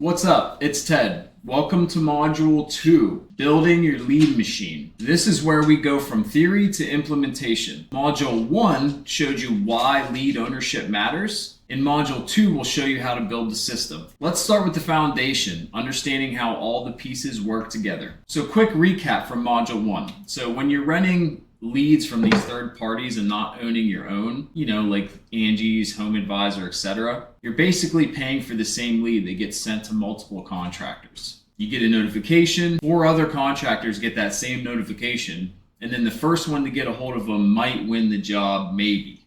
What's up? It's Ted. Welcome to Module 2, Building Your Lead Machine. This is where we go from theory to implementation. Module 1 showed you why lead ownership matters. In Module 2, we'll show you how to build the system. Let's start with the foundation, understanding how all the pieces work together. So quick recap from Module 1. So when you're running leads from these third parties and not owning your own, like Angie's, HomeAdvisor, etc., you're basically paying for the same lead that gets sent to multiple contractors. You get a notification, 4 other contractors get that same notification, and then the first one to get a hold of them might win the job, maybe.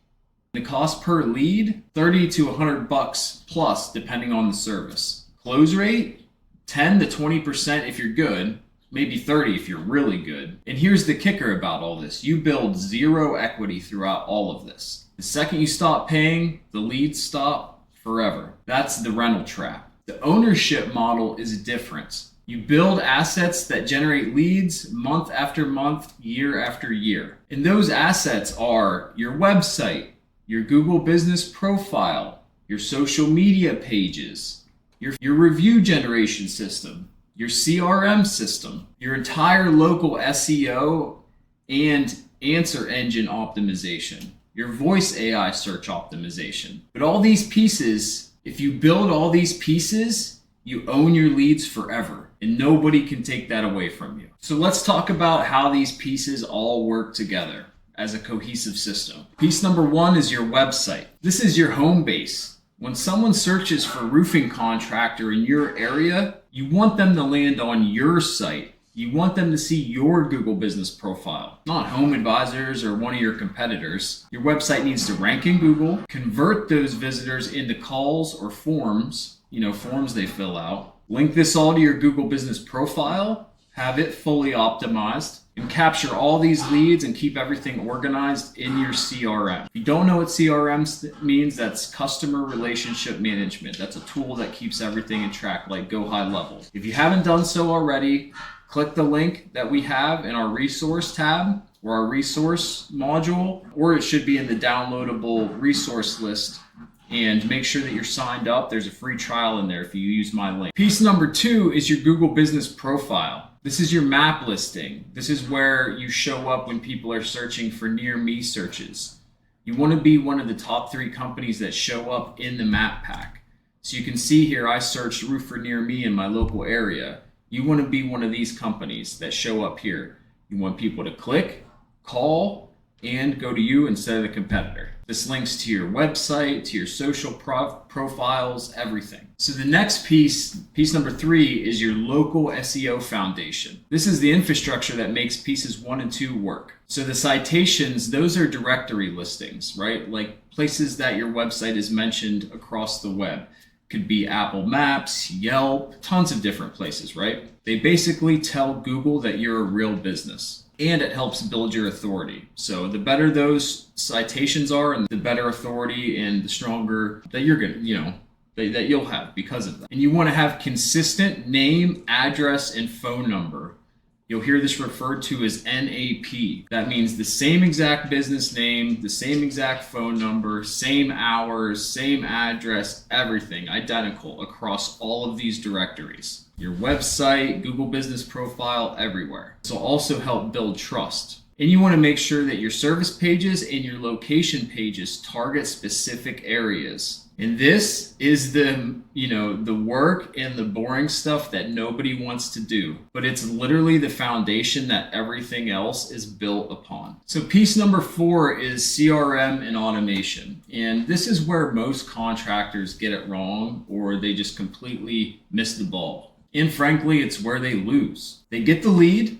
The cost per lead, $30 to $100 plus, depending on the service. Close rate, 10 to 20% if you're good, maybe 30 if you're really good. And here's the kicker about all this. You build zero equity throughout all of this. The second you stop paying, the leads stop forever. That's the rental trap. The ownership model is different. You build assets that generate leads month after month, year after year. And those assets are your website, your Google business profile, your social media pages, your review generation system, your CRM system, your entire local SEO and answer engine optimization, your voice AI search optimization. But all these pieces, if you build all these pieces, you own your leads forever, and nobody can take that away from you. So let's talk about how these pieces all work together as a cohesive system. Piece number 1 is your website. This is your home base. When someone searches for roofing contractor in your area, you want them to land on your site. You want them to see your Google business profile, not HomeAdvisor's or one of your competitors. Your website needs to rank in Google, convert those visitors into calls or forms, forms they fill out. Link this all to your Google business profile, have it fully optimized, and capture all these leads and keep everything organized in your CRM. If you don't know what CRM means, that's customer relationship management. That's a tool that keeps everything in track, like Go High Level. If you haven't done so already, click the link that we have in our resource tab or our resource module, or it should be in the downloadable resource list. And make sure that you're signed up. There's a free trial in there if you use my link. Piece number 2 is your Google business profile. This is your map listing. This is where you show up when people are searching for near me searches. You want to be one of the top 3 companies that show up in the map pack. So you can see here, I searched roofer near me in my local area. You want to be one of these companies that show up here. You want people to click, call, and go to you instead of the competitor. This links to your website, to your social profiles, everything. So the next piece number 3, is your local SEO foundation. This is the infrastructure that makes pieces 1 and 2 work. So the citations, those are directory listings, right? Like places that your website is mentioned across the web. Could be Apple Maps, Yelp, tons of different places, right? They basically tell Google that you're a real business, and it helps build your authority. So the better those citations are, and the better authority and the stronger that you're gonna, that you'll have because of that. And you want to have consistent name, address, and phone number. You'll hear this referred to as NAP. That means the same exact business name, the same exact phone number, same hours, same address, everything identical across all of these directories. Your website, Google business profile, everywhere. This will also help build trust. And you want to make sure that your service pages and your location pages target specific areas. And this is the work and the boring stuff that nobody wants to do. But it's literally the foundation that everything else is built upon. So piece number 4 is CRM and automation. And this is where most contractors get it wrong, or they just completely miss the ball. And frankly, it's where they lose. They get the lead,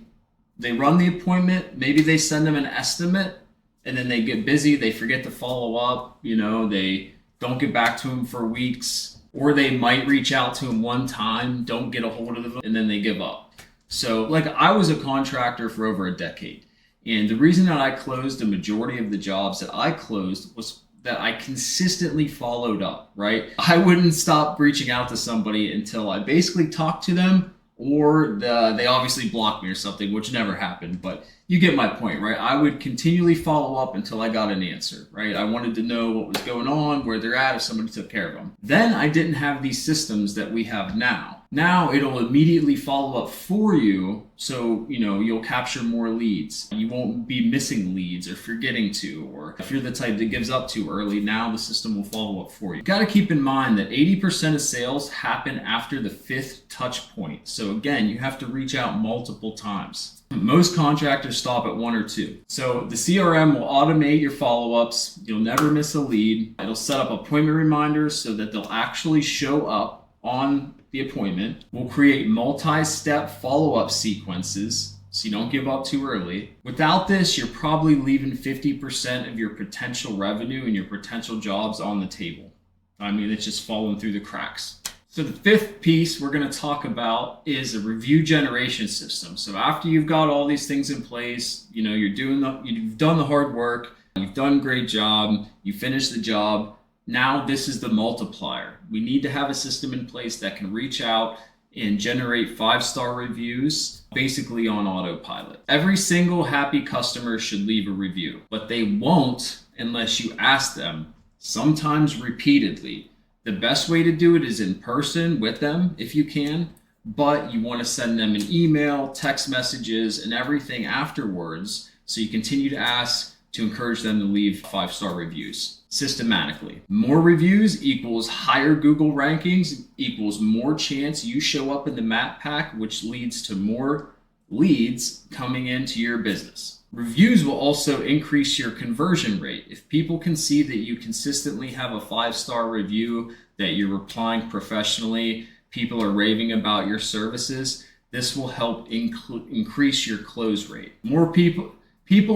they run the appointment, maybe they send them an estimate, and then they get busy, they forget to follow up, they don't get back to him for weeks, or they might reach out to him one time, don't get a hold of them, and then they give up. So I was a contractor for over a decade. And the reason that I closed the majority of the jobs that I closed was that I consistently followed up, right? I wouldn't stop reaching out to somebody until I basically talked to them or they obviously blocked me or something, which never happened, but you get my point, right? I would continually follow up until I got an answer, right? I wanted to know what was going on, where they're at, if somebody took care of them. Then I didn't have these systems that we have now. Now it'll immediately follow up for you, so you'll capture more leads. You won't be missing leads or forgetting to, or if you're the type that gives up too early, now the system will follow up for you. You got to keep in mind that 80% of sales happen after the 5th touch point. So again, you have to reach out multiple times. Most contractors stop at 1 or 2. So the CRM will automate your follow-ups. You'll never miss a lead. It'll set up appointment reminders so that they'll actually show up on the appointment. We'll create multi-step follow-up sequences so you don't give up too early. Without this, you're probably leaving 50% of your potential revenue and your potential jobs on the table. I mean, it's just falling through the cracks. So the 5th piece we're going to talk about is a review generation system. So after you've got all these things in place, you've done the hard work, you've done a great job, you finished the job. Now this is the multiplier. We need to have a system in place that can reach out and generate 5-star reviews basically on autopilot. Every single happy customer should leave a review, but they won't unless you ask them, sometimes repeatedly. The best way to do it is in person with them if you can, but you want to send them an email, text messages, and everything afterwards so you continue to ask to encourage them to leave 5-star reviews systematically. More reviews equals higher Google rankings, equals more chance you show up in the map pack, which leads to more leads coming into your business. Reviews will also increase your conversion rate. If people can see that you consistently have a 5-star review, that you're replying professionally, people are raving about your services, this will help increase your close rate. More people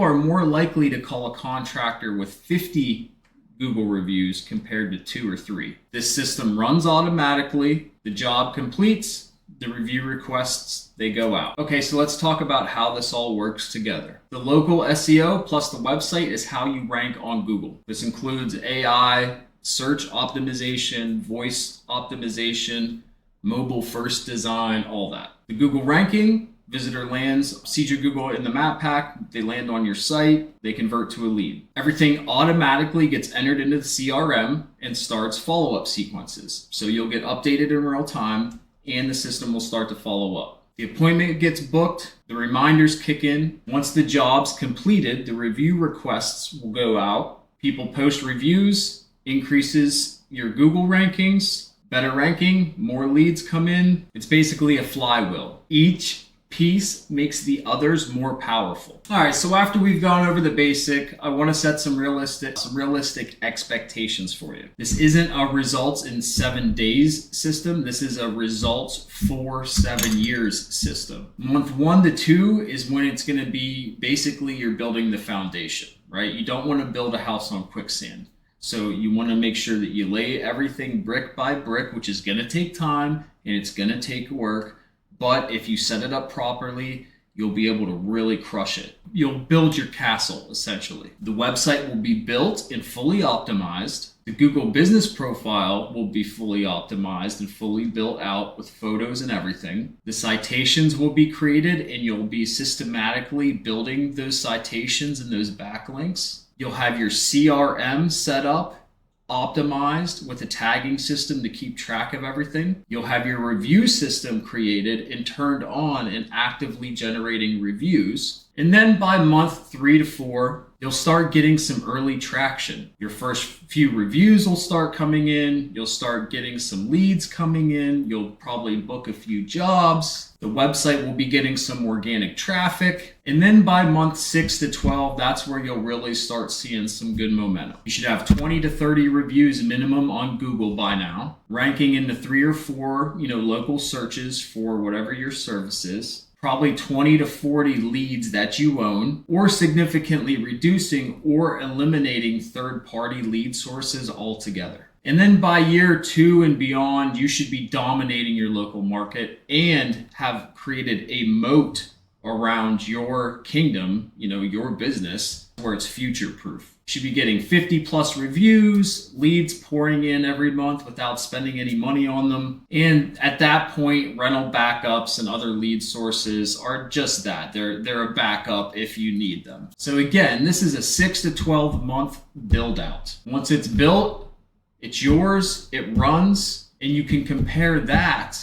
are more likely to call a contractor with 50 Google reviews compared to 2 or 3. This system runs automatically, the job completes, the review requests, they go out. Okay, so let's talk about how this all works together. The local SEO plus the website is how you rank on Google. This includes AI, search optimization, voice optimization, mobile first design, all that. The Google ranking, visitor lands, sees your Google in the map pack, they land on your site, they convert to a lead. Everything automatically gets entered into the CRM and starts follow-up sequences. So you'll get updated in real time and the system will start to follow up. The appointment gets booked, the reminders kick in. Once the job's completed, the review requests will go out. People post reviews, increases your Google rankings, better ranking, more leads come in. It's basically a flywheel. Each piece makes the others more powerful. All right, so after we've gone over the basic, I want to set some realistic expectations for you. This isn't a results in 7 days system. This is a results for 7 years system. Month 1 to 2 is when it's going to be basically you're building the foundation, right? You don't want to build a house on quicksand. So you want to make sure that you lay everything brick by brick, which is going to take time and it's going to take work. But if you set it up properly, you'll be able to really crush it. You'll build your castle, essentially. The website will be built and fully optimized. The Google business profile will be fully optimized and fully built out with photos and everything. The citations will be created and you'll be systematically building those citations and those backlinks. You'll have your CRM set up, optimized with a tagging system to keep track of everything. You'll have your review system created and turned on and actively generating reviews. And then by month 3 to 4, you'll start getting some early traction. Your first few reviews will start coming in. You'll start getting some leads coming in. You'll probably book a few jobs. The website will be getting some organic traffic. And then by month 6 to 12, that's where you'll really start seeing some good momentum. You should have 20 to 30 reviews minimum on Google by now, ranking in the 3 or 4, local searches for whatever your service is. Probably 20 to 40 leads that you own, or significantly reducing or eliminating third-party lead sources altogether. And then by year 2 and beyond, you should be dominating your local market and have created a moat around your kingdom, your business, where it's future-proof. Should be getting 50 plus reviews, leads pouring in every month without spending any money on them. And at that point, rental backups and other lead sources are just that. They're a backup if you need them. So again, this is a 6 to 12 month build out. Once it's built, it's yours, it runs, and you can compare that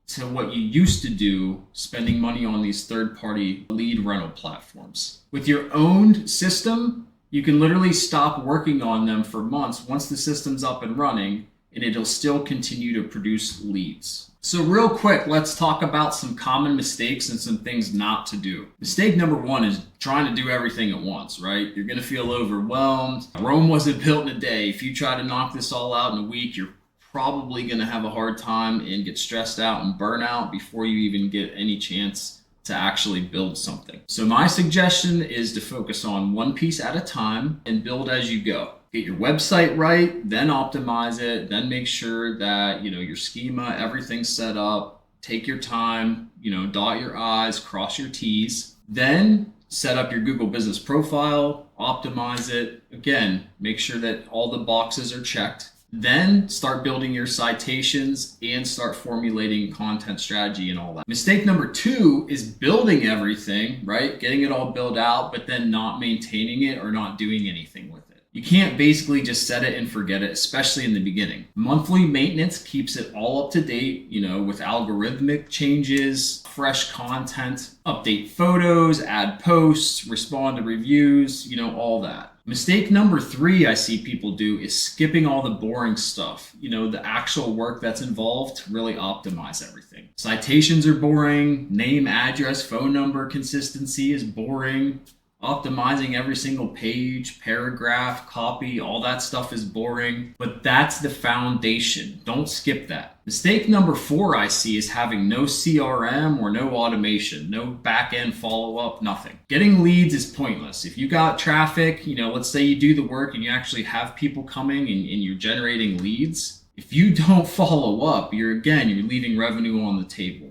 to what you used to do spending money on these third-party lead rental platforms. With your own system, you can literally stop working on them for months once the system's up and running, and it'll still continue to produce leads. So real quick, let's talk about some common mistakes and some things not to do. Mistake number one is trying to do everything at once, right? You're gonna feel overwhelmed. Rome wasn't built in a day. If you try to knock this all out in a week, you're probably gonna have a hard time and get stressed out and burn out before you even get any chance to actually build something. So my suggestion is to focus on one piece at a time and build as you go. Get your website right, then optimize it, then make sure that your schema, everything's set up. Take your time, dot your I's, cross your T's. Then set up your Google business profile, optimize it. Again, make sure that all the boxes are checked. Then start building your citations and start formulating content strategy and all that. Mistake number two is building everything, right? Getting it all built out, but then not maintaining it or not doing anything with it. You can't basically just set it and forget it, especially in the beginning. Monthly maintenance keeps it all up to date, with algorithmic changes, fresh content, update photos, add posts, respond to reviews, all that. Mistake number three I see people do is skipping all the boring stuff, the actual work that's involved to really optimize everything. Citations are boring, name, address, phone number consistency is boring. Optimizing every single page, paragraph, copy, all that stuff is boring, but that's the foundation. Don't skip that. Mistake number four I see is having no CRM or no automation, no back-end follow-up, nothing. Getting leads is pointless. If you got traffic, let's say you do the work and you actually have people coming and you're generating leads. If you don't follow up, you're leaving revenue on the table.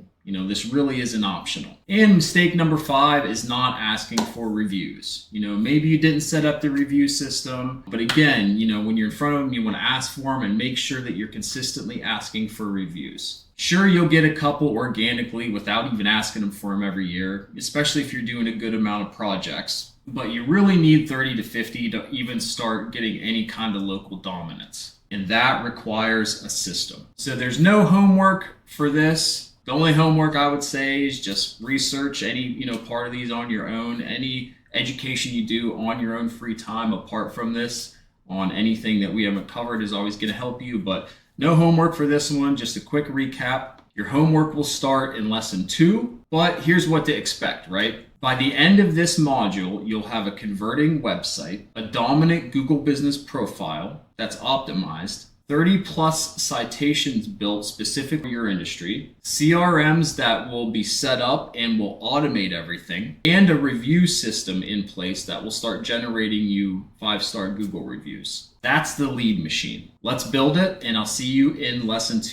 This really isn't optional. And mistake number five is not asking for reviews. Maybe you didn't set up the review system, but again, when you're in front of them, you want to ask for them and make sure that you're consistently asking for reviews. Sure, you'll get a couple organically without even asking them for them every year, especially if you're doing a good amount of projects. But you really need 30 to 50 to even start getting any kind of local dominance. And that requires a system. So there's no homework for this. The only homework I would say is just research any, part of these on your own. Any education you do on your own free time apart from this on anything that we haven't covered is always going to help you. But no homework for this one. Just a quick recap. Your homework will start in lesson 2, but here's what to expect, right? By the end of this module, you'll have a converting website, a dominant Google business profile that's optimized, 30 plus citations built specific for your industry, CRMs that will be set up and will automate everything, and a review system in place that will start generating you 5-star Google reviews. That's the lead machine. Let's build it, and I'll see you in lesson 2.